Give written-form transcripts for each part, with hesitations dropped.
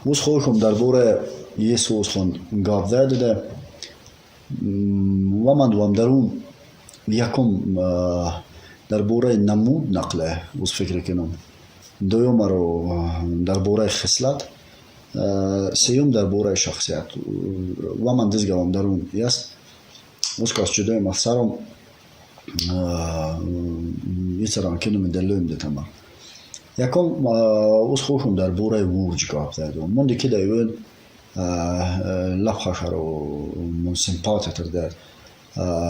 وز خودشم در باره یه سوز خون گاب ده و من دوام درون یکم در باره نمود نقله وز فکر کنم دوم رو در باره خصلت سیوم در باره شخصیت و من دزگوام درون یست وز کاس جدای محصرم یه سران کنم دلویم ده تمام یکم وز خودشم در باره ورج گاب ده من دیگه دایون لبخش رو من سمپات تر در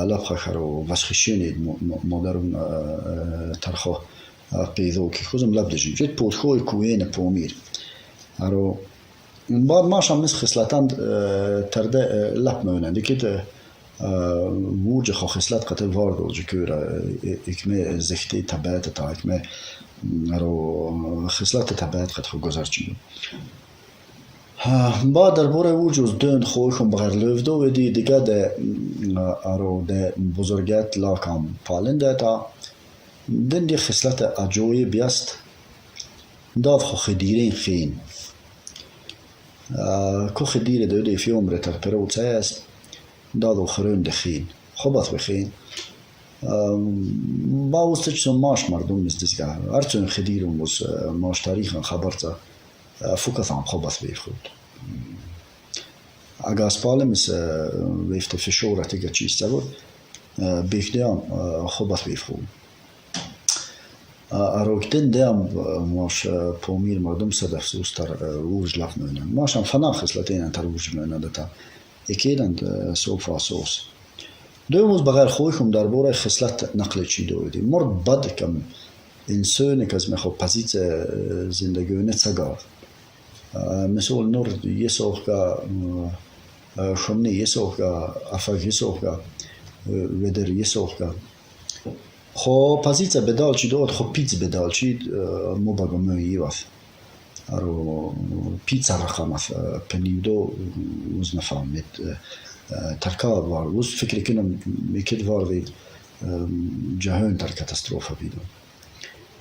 لبخش رو وسخشینید مادرون ترخو پیدا که خوزم لب دجیم جد پودخوی کوین پومیر رو بعد ماشم مثل خصلتان ترده لب میونن دیگه ورج خو خصلت قتل وارد و جکور اکمه زختی طبیعت تا اکمه رو خصلت طبیعت قد خو گذر چیم بعد در باره ورج از دون خویشم بغیر لفده و دیگه ده بزرگیت لاکم پالنده تا دن دی خصلت اجوی بیست داو خو خدیرین خین کو خدیر دوده فی عمر ترپره و تایست دادو خرون دخین خوبت بخین با وستش سو ماش مردم مستزگه هرچون خدیرم وز ماش تاریخ خبرتا فوکت هم خوبت بیخود اگه اسپاله مثل ویفت فشورت اگه چیسته بود بیخده هم خوبت بیخود اروکتن دیم ماش پومیر مردم صد افسوس تر ورج لف میونن ماش هم فنا خصلتین تر ورج میونن دتا اکیدن سوفا سوس دوموز بغیر خویشم در باره خصلت نقل چی دویدی مرد بد کم انسانی که از میخوا پزیت زندگیونه تگاه مثل نور یه سوخ که شمنی یه سوخ که افاق یه سوخ که ودر یه سوخ که خو پزیت بدال چی دوید خو پیز بدال چی مو بگم میوی وف ارو پیزا رقم پنیدو وز نفهمید ترکاب وار وز فکر کنم میکد وار وید جهان تر کاتاستروفه بیدو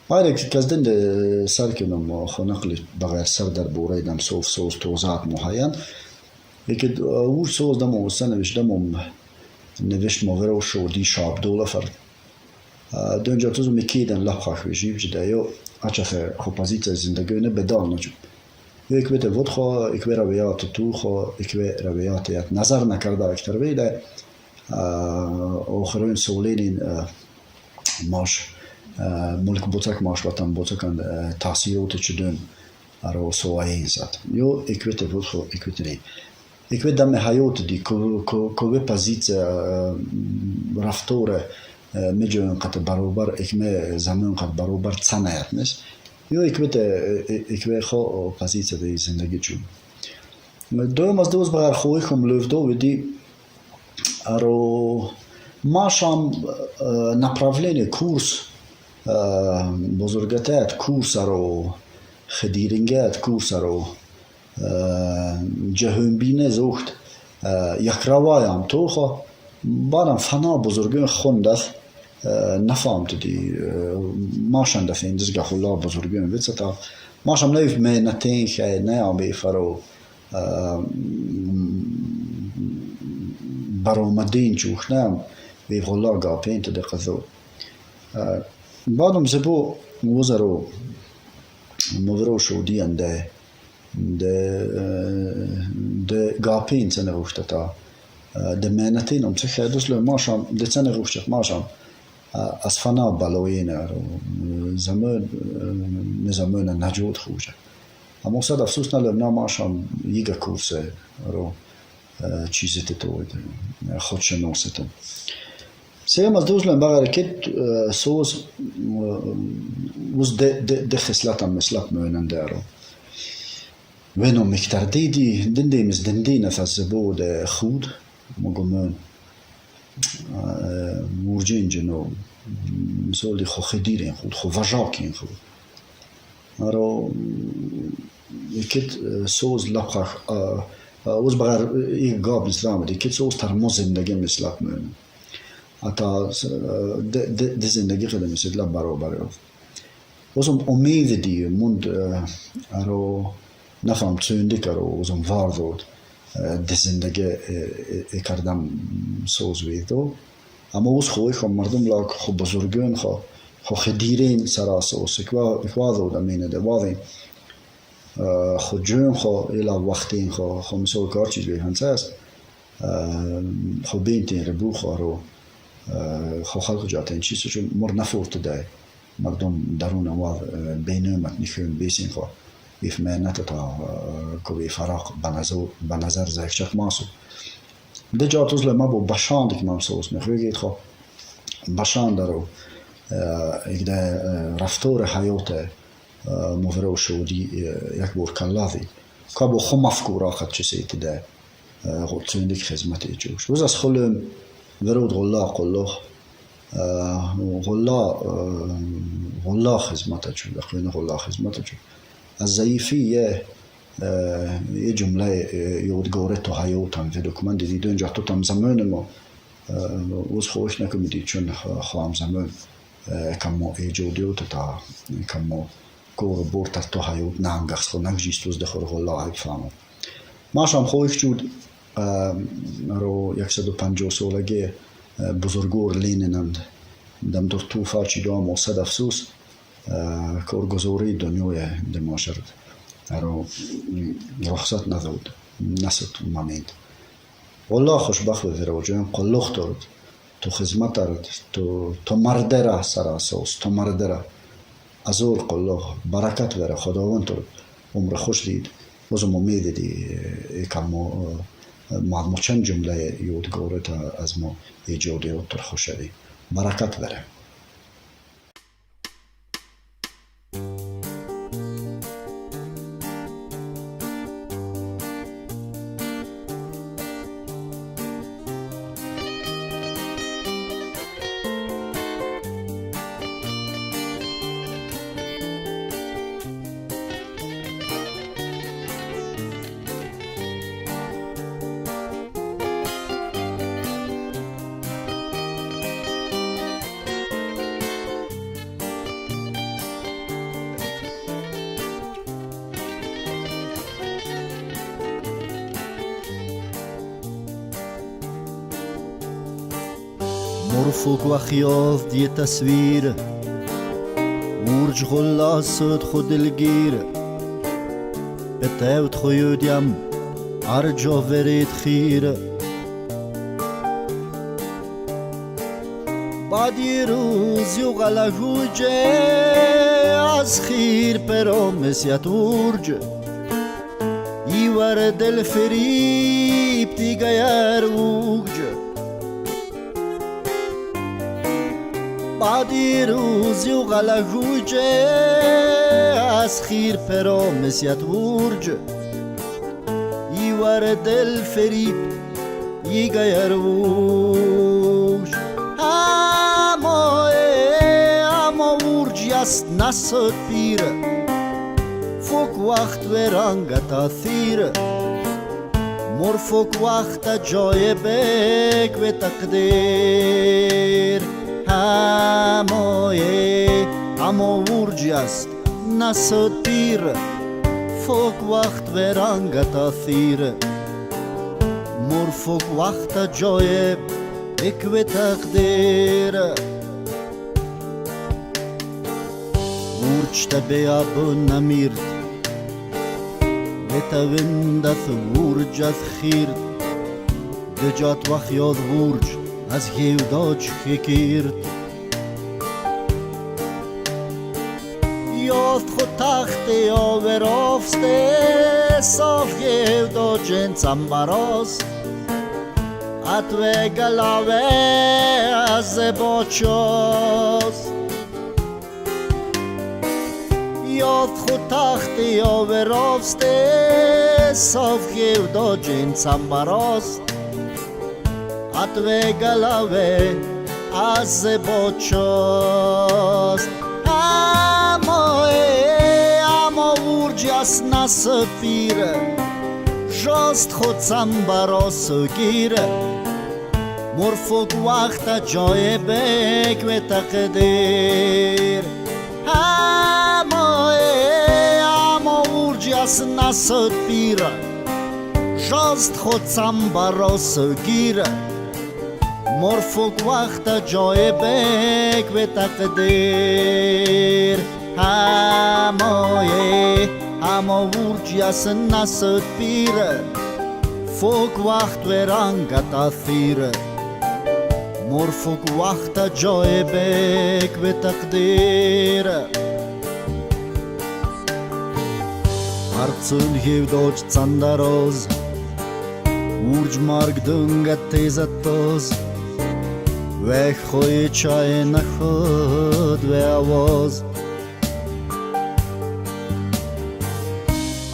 باید که کزدن ده سر کنم خو نقل بغیر سر در بوره دم صوف سوز توزات محاین یکد وش سوز دم و سنوش دم نوشت موره و شودی شاب دوله فرد دونجا توزو میکیدن لبخش بجیب جدایو اچه خو پازیت زندگیونه بدال نجوم یک بیت ود خو یک بی رویات تو خو یک بی رویات یت نظر نکرده اکتر بیده آخرین سولین ماش ملک بوتک ماش وطن بوتکن تاثیرات چدون رو سوایی زد یو یک بیت ود خو یک بیت ری یک بیت دم حیات دی کو بی پازیت رفتور میجون قط برابر اکمه زمان قط برابر صنعت نیست یو اکبه خو پزیت دی زندگی چون دوم از دوز بغیر خویشم لفده و دی ارو ماشم نپراولین کورس بزرگتت کورس ارو خدیرنگت کورس ارو جهنبینه زوخت یک روایم تو خو بارم فنا بزرگین خوندست نفهمت دی ماشان دفعه دزگه خلا بزرگین ویت تا ماشام نیف می نتین خیلی نیام بیفرو برو مدین چوخ نیم بیف خلا گاپین تو دقیقه بعدم زبو وزرو مورو شودیان ده گاپین سنه روشته تا ده مهنتین هم چه دوست ماشام ده سنه روشته ماشام از فنا بلوینه رو زمان نجود خوشه اما صد افسوس نلم نه ماشام یگه کورسه رو چیزی تتوید خودشناستم سیم از دوزلم بغیر کت سوز وز ده خصلتم مثلت میوننده رو ونو مکتر دیدی دندی مز دندی نفس بود خود مگمون ورجین جنو مثالی خو خدیرین خود خو وجاکین خود رو یکت سوز لبخش وز بغیر یک گاب اسلام دی کت سوز ترمز زندگی مثلت میونه حتی ده زندگی خیلی مثل لب برابره وزم امید دی موند رو نفهم چوندی کرو وزم واردود ده زندگی کردم سوز ویدو اما اوز خوی خو مردم لاک خو بزرگون خو خدیرین سراسوس اکوادو دمینه ده وادین خو جون خو ایلا وقتین خو مثال کار چیز بی هنساس خو بینتین ربو خو خو خلق جاتین چیزو چون مر نفورت ده مردم درون واد بینومت نخون بیسین خو بیف مهنت تا کوی فراق بنظر زیکچک ماسو ده جاتوز لما بو باشاند که ممسوس میخویگید خو باشاند رو یک ده رفتار حیات مفرو شودی یک بور کلادی که بو خو مفکور آخد چیزی ده چوندیک خدمتی جوش وز از خلم ورود غلا خدمت جو بخوین غلا خدمت جو از ضعیفی یه جمله یادگاره تو حیاتم ویدو که من دیدو اینجا تو تم زمان ما اوز خوش نکمیدی چون خواهم زمان کمو ایجادیو تا کمو کور بورت تو حیات نانگخس خو نگجیستوز دخور غلا عیب فهمم ماشم خوش جود رو 150 سالگی بزرگور لیننند دم در تو فارچی دام و صد افسوس کارگزاری دنیای دماشرد رو رخصت نداد نست مامید والله خوشبخت و جویم قلوخ دارد تو خدمت دارد تو مردره سراسوس تو مردره ازول قلوخ برکت وره خداوند دارد عمر خوش دید بازم امید دی کلمو ما چند جمله یادگاره تا از ما ایجادیات تر خوش دی برکت وره مرفوق و خیال دی تصویر ورج غلاسد خود دلگیر بتاوت خویودیم ارجا ورید خیر بعدی روز یو غلجوجه از خیر پرامسیت ورج ایور دل فریب دیگر وگج بعدی روز یو غلجوجه از خیر پرامسیت ورج ایور دل فریب دیگر وگج اما ورج است نسد پیر فوق وقت ورنگ تاثیر مر فوق وقت جای بک و تقدیر اما ورج است نسد پیر فوق وقت ورنگ تاثیر مر فوق وقت جای بک و تقدیر ورج تبیاب نمیرد بتوندث ورج از خیرد دجات و خیاد ورج از هیوداج خکیرد یاد خود تخت آور آفسته صاف هیوداج انسان براست اتوه گلاوه از باچاست یاد خود تختی آور آفسته صاف هیوداج انسان براست اتوه گلاوه از باچاست اما ورج است نسد پیره جاست خود سنبراس گیره مرفوق وقت جای بک و تقدیر اما ورج ասնասըտ պիրը Ժաստ խոցամ բարոսը գիրը Մորֆոգ վախտա ջոյ բեք վետակդեր Համոյե Համո ուրջ ասնասըտ պիրը Ֆոգ վախտ վերանգատաթիրը Մորֆոգ վախտա ջոյ բեք վետակդերը Արցուն և դոչ ծանդարոզ Ուրջ մարգ դնգա տեզատոզ Վեխ խոյ չայ նխոդ վեավոզ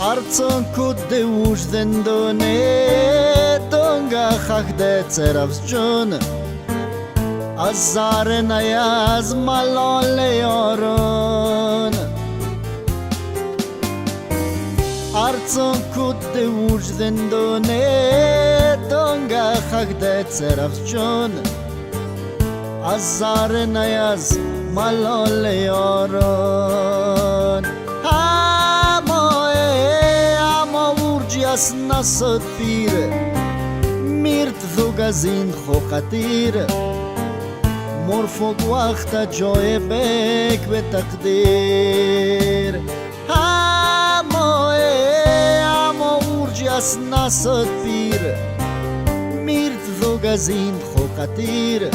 Արցուն կուտ դե ուժ դնդոնե Դնգա խախ դե ծերավս ջուն Ազարն այազ մալոն լեյորուն Արցուն կուտ դե ուժ դնդոնե Դնգա խախ դե ծերավս ջուն Ազարն այազ մալոն լեյորուն Ասնասըտ պիրը Միրտ դուգազին խոխատիրը Մորֆոգ վախտա ջոյ բեք վետակդեր Համոյե Համո ուրջ ասնասըտ պիրը Միրտ դուգազին խոխատիրը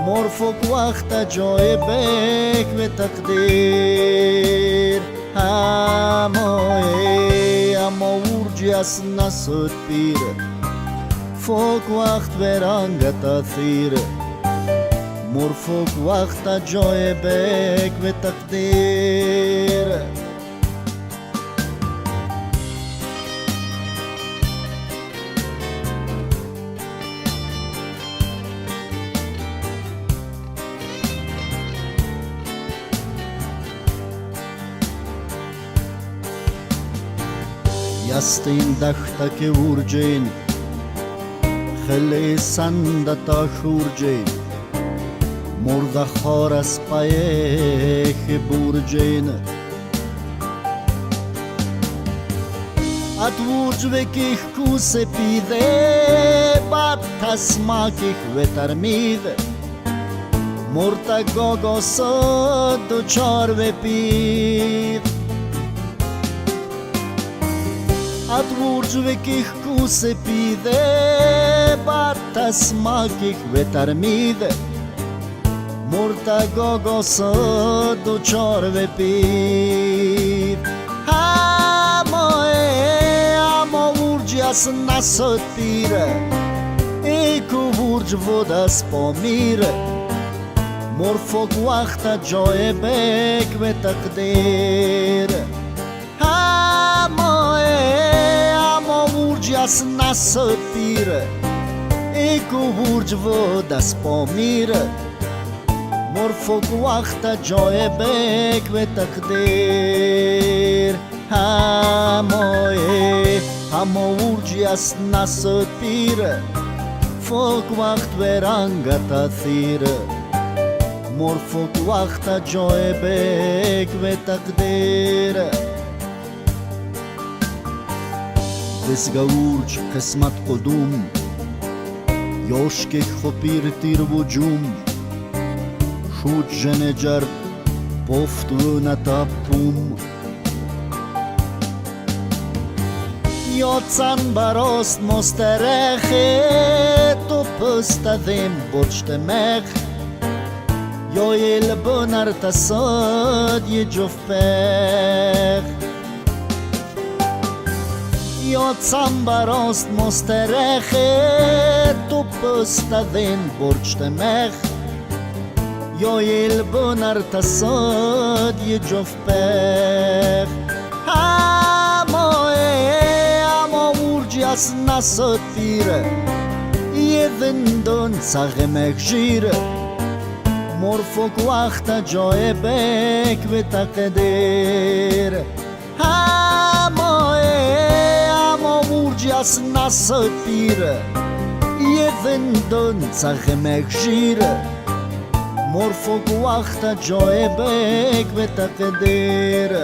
Մորֆոգ վախտա ջոյ բեք վետակդեր Համոյե Համո ուրջ ասնասըտ պիրը Ֆոգ վախտ վերանգատաթիրը Մորֆոգ վախտա ջոյ բեք վետակդերը Ястин дахтаки урджин Хели сандата хурджин Мурда хорас паехи бурджин От урджвеких кусе пиде Батасмаких ветармиде Мурта гогосо дучарве пид От урджвеких кусе пиде Батасмаких ветармиде Мурта гогосо дучарве пид Համոյե Համո ուրջ ասնասըտ պիրը Էկու ուրջ ոդաս պոմիրը Մորֆոգ վախտա ջոյ բեք վետակդերը Համոյե Համո ուրջ ասնասըտ պիրը Էկու ուրջ ոդաս պոմիրը Մորֆոգ վախտա ջոյ բեք վետակդեր Համոյե Համո ուրջ ասնասըտ պիրը Ֆոգ վախտ վերանգատաթիրը Մորֆոգ վախտա ջոյ բեք վետակդերը Դեսգա ուրջ կսմատ կոդում Յոշկեք խոպիր տիրվոջում Շուտ ժենեջար պովտունատապում Յոցան բարոստ մոստերեխ Տու պստադեմ բոչ տեմեղ Յոյել բնար տասոտ եջով պեղ Յոցան բարոստ մոստերեխ Տու պստադեմ բոչ տեմեղ Յոյել բնար տասոտ եջով պեղ Համոյե Համո ուրջ ասնասըտ պիրը Եվ ընդոն ծաղեմեք ժիրը Մորֆոգ վախտա ջոյ բեք վետակդերը Համոյե Համո ուրջ ասնասըտ պիրը Եվ ընդոն ծաղեմեք ժիրը Մորֆոգ վախտա ջոյ բեք վետակդերը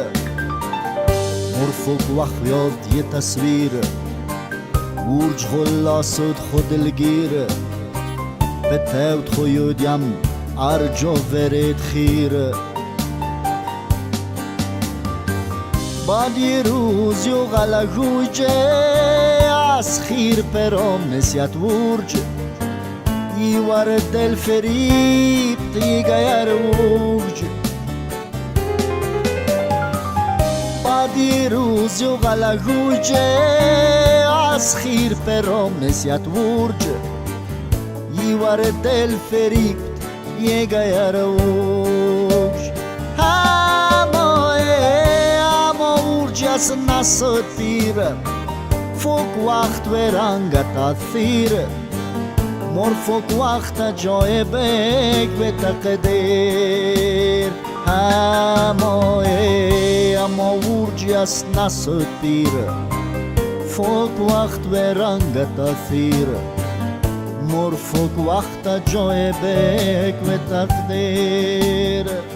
مرفق وخیاد یه تصویر ورج خلاصد خود دلگیر به تود خویودیم ارجو ورید خیر بعد یه روز یو غلقوجه از خیر پرام نسیت ورج یوار دل فریب تیگیر ورج بعد یه روز یو غلقوجه از خیر پرام نسیت ورج یوار دل فریب تیگیر ورج جس نسد پیر فوق وقت و رنگ تاثیر مر فوق وقت جای بگ به تقدیر اما ورج جس نسد پیر فوق وقت و رنگ تاثیر مر فوق وقت جای بگ به تقدیر